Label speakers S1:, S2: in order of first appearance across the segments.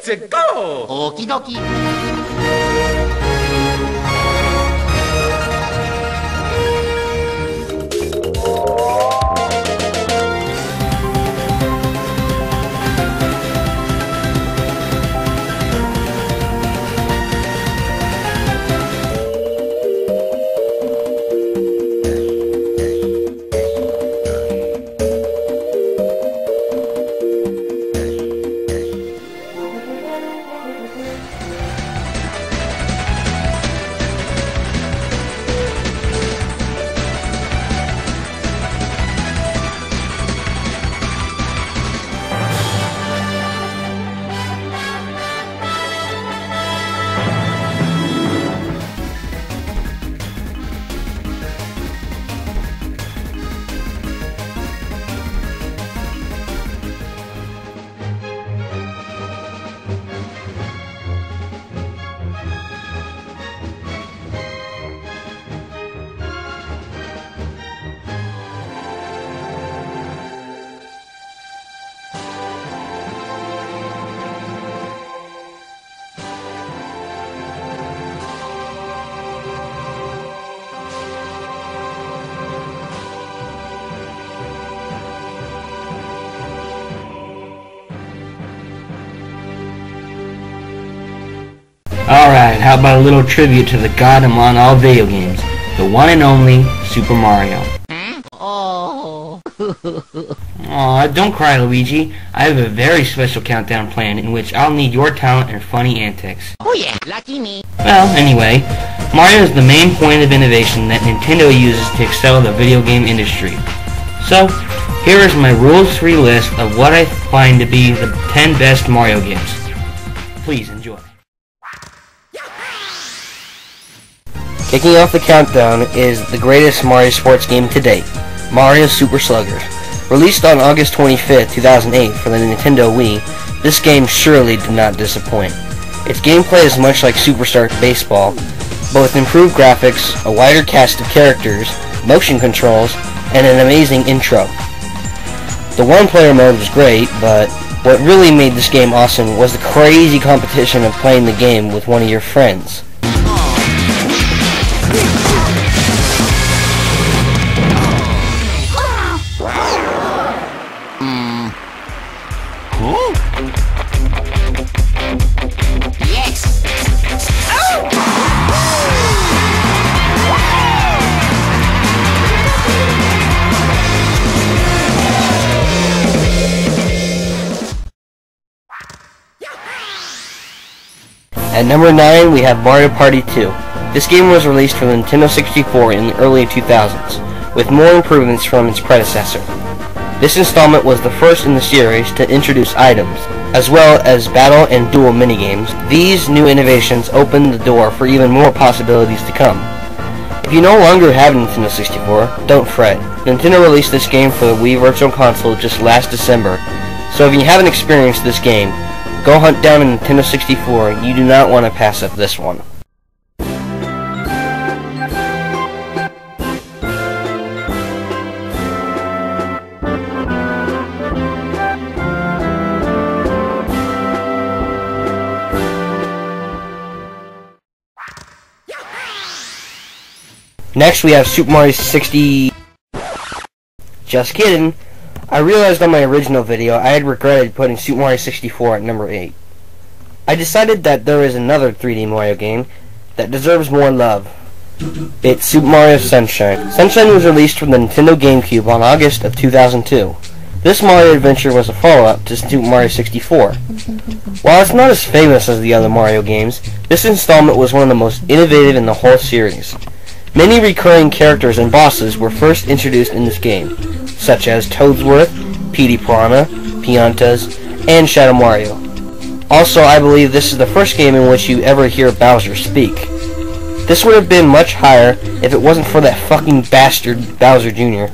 S1: Let's go!
S2: Okie dokie.
S3: Alright, how about a little tribute to the god among all video games, the one and only Super Mario.
S2: Oh.
S3: Aw, don't cry, Luigi. I have a very special countdown planned in which I'll need your talent and funny antics.
S2: Oh yeah, lucky me.
S3: Well, anyway, Mario is the main point of innovation that Nintendo uses to excel the video game industry. So, here is my rules-free list of what I find to be the 10 best Mario games. Please enjoy. Kicking off the countdown is the greatest Mario sports game to date, Mario Super Sluggers. Released on August 25th, 2008 for the Nintendo Wii, this game surely did not disappoint. Its gameplay is much like Superstar Baseball, but with improved graphics, a wider cast of characters, motion controls, and an amazing intro. The one-player mode was great, but what really made this game awesome was the crazy competition of playing the game with one of your friends.
S2: Yes.
S3: At number 9, we have Barter Party 2. This game was released for the Nintendo 64 in the early 2000s, with more improvements from its predecessor. This installment was the first in the series to introduce items, as well as battle and duel minigames. These new innovations opened the door for even more possibilities to come. If you no longer have a Nintendo 64, don't fret. Nintendo released this game for the Wii Virtual Console just last December, so if you haven't experienced this game, go hunt down a Nintendo 64. You do not want to pass up this one. Next we have Super Mario 60... Just kidding. I realized on my original video I had regretted putting Super Mario 64 at number 8. I decided that there is another 3D Mario game that deserves more love. It's Super Mario Sunshine. Sunshine was released from the Nintendo GameCube on August of 2002. This Mario adventure was a follow-up to Super Mario 64. While it's not as famous as the other Mario games, this installment was one of the most innovative in the whole series. Many recurring characters and bosses were first introduced in this game, such as Toadsworth, Petey Piranha, Piantas, and Shadow Mario. Also, I believe this is the first game in which you ever hear Bowser speak. This would have been much higher if it wasn't for that fucking bastard Bowser Jr.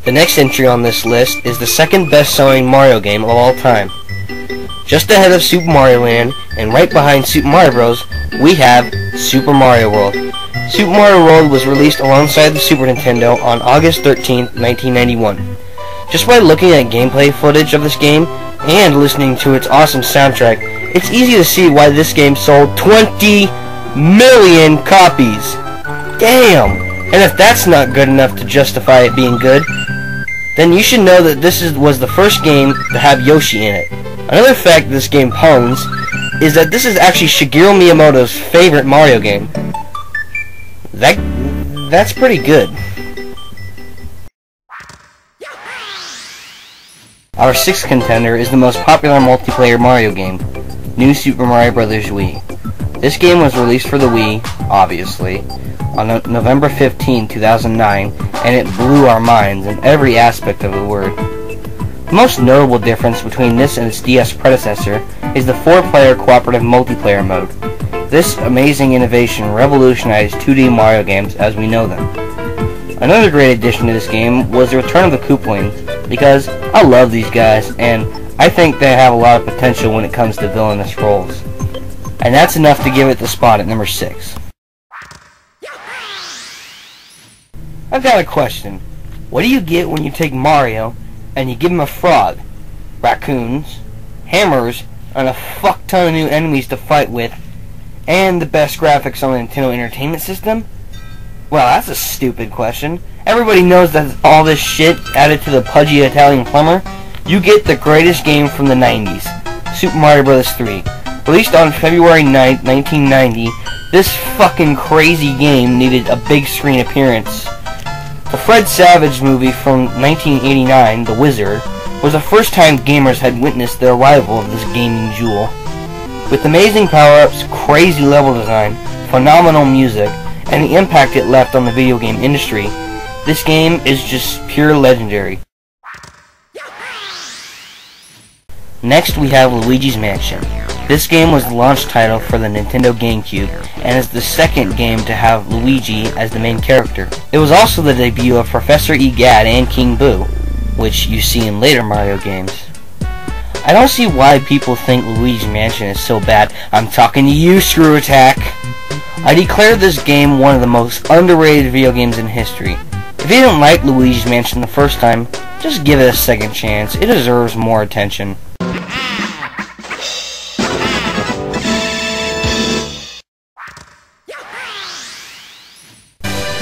S3: The next entry on this list is the second best-selling Mario game of all time. Just ahead of Super Mario Land, and right behind Super Mario Bros., we have Super Mario World. Super Mario World was released alongside the Super Nintendo on August 13, 1991. Just by looking at gameplay footage of this game and listening to its awesome soundtrack, it's easy to see why this game sold 20 million copies. Damn! And if that's not good enough to justify it being good, then you should know that this was the first game to have Yoshi in it. Another fact this game pons is that this is actually Shigeru Miyamoto's favorite Mario game. That's pretty good. Our sixth contender is the most popular multiplayer Mario game, New Super Mario Bros. Wii. This game was released for the Wii, obviously, on November 15, 2009, and it blew our minds in every aspect of the word. The most notable difference between this and its DS predecessor is the 4-player cooperative multiplayer mode. This amazing innovation revolutionized 2D Mario games as we know them. Another great addition to this game was the return of the Koopalings, because I love these guys, and I think they have a lot of potential when it comes to villainous roles. And that's enough to give it the spot at number 6. I've got a question. What do you get when you take Mario and you give him a frog, raccoons, hammers, and a fuck ton of new enemies to fight with, and the best graphics on the Nintendo Entertainment System? Well, that's a stupid question. Everybody knows that all this shit added to the pudgy Italian plumber. You get the greatest game from the 90s, Super Mario Bros. 3. Released on February 9th, 1990, this fucking crazy game needed a big screen appearance. The Fred Savage movie from 1989, The Wizard, was the first time gamers had witnessed the arrival of this gaming jewel. With amazing power-ups, crazy level design, phenomenal music, and the impact it left on the video game industry, this game is just pure legendary. Next we have Luigi's Mansion. This game was the launch title for the Nintendo GameCube, and is the second game to have Luigi as the main character. It was also the debut of Professor Egad and King Boo, which you see in later Mario games. I don't see why people think Luigi's Mansion is so bad. I'm talking to you, Screw Attack! I declare this game one of the most underrated video games in history. If you didn't like Luigi's Mansion the first time, just give it a second chance. It deserves more attention.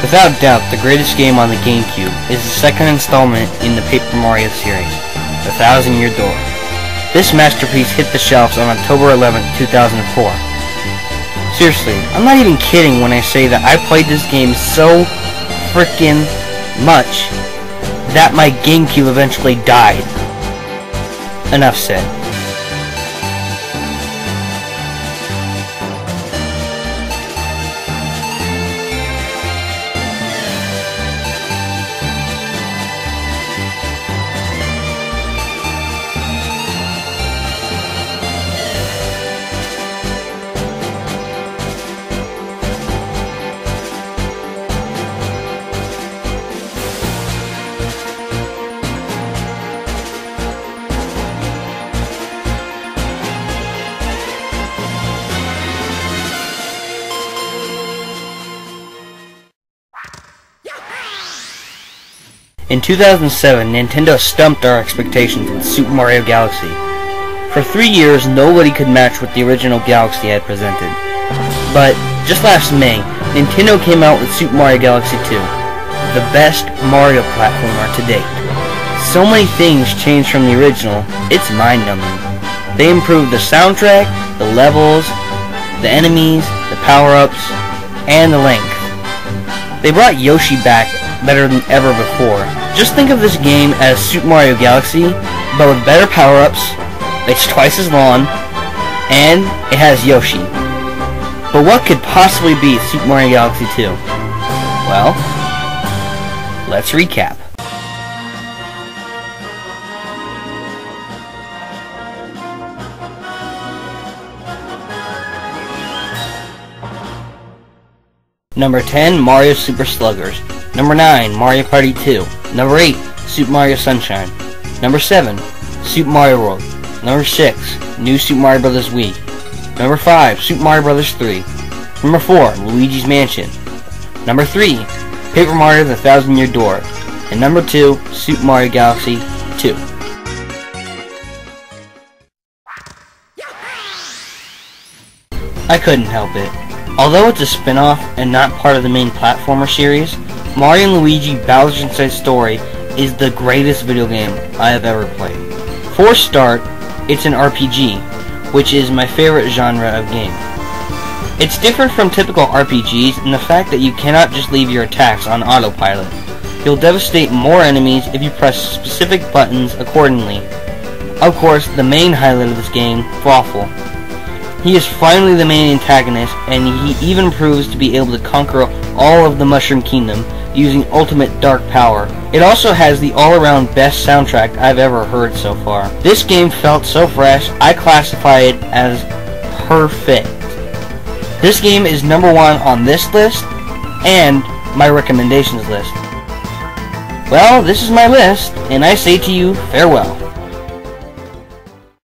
S3: Without doubt, the greatest game on the GameCube is the second installment in the Paper Mario series, The 1,000-Year Door. This masterpiece hit the shelves on October 11, 2004. Seriously, I'm not even kidding when I say that I played this game so frickin' much that my GameCube eventually died. Enough said. In 2007, Nintendo stumped our expectations with Super Mario Galaxy. For 3 years, nobody could match what the original Galaxy had presented. But, just last May, Nintendo came out with Super Mario Galaxy 2, the best Mario platformer to date. So many things changed from the original, it's mind-numbing. They improved the soundtrack, the levels, the enemies, the power-ups, and the length. They brought Yoshi back better than ever before. Just think of this game as Super Mario Galaxy, but with better power-ups, it's twice as long, and it has Yoshi. But what could possibly be Super Mario Galaxy 2? Well, let's recap. Number 10, Mario Super Sluggers. Number 9, Mario Party 2. Number 8, Super Mario Sunshine. Number 7, Super Mario World. Number 6, New Super Mario Bros. Wii. Number 5, Super Mario Bros. 3. Number 4, Luigi's Mansion. Number 3, Paper Mario The 1,000-Year Door. And number 2, Super Mario Galaxy 2. I couldn't help it. Although it's a spin-off and not part of the main platformer series, Mario & Luigi Bowser's Inside Story is the greatest video game I have ever played. For a start, it's an RPG, which is my favorite genre of game. It's different from typical RPGs in the fact that you cannot just leave your attacks on autopilot. You'll devastate more enemies if you press specific buttons accordingly. Of course, the main highlight of this game, Fawful. He is finally the main antagonist, and he even proves to be able to conquer all of the Mushroom Kingdom using ultimate dark power. It also has the all-around best soundtrack I've ever heard so far. This game felt so fresh, I classify it as perfect. This game is number 1 on this list, and my recommendations list. Well, this is my list, and I say to you, farewell.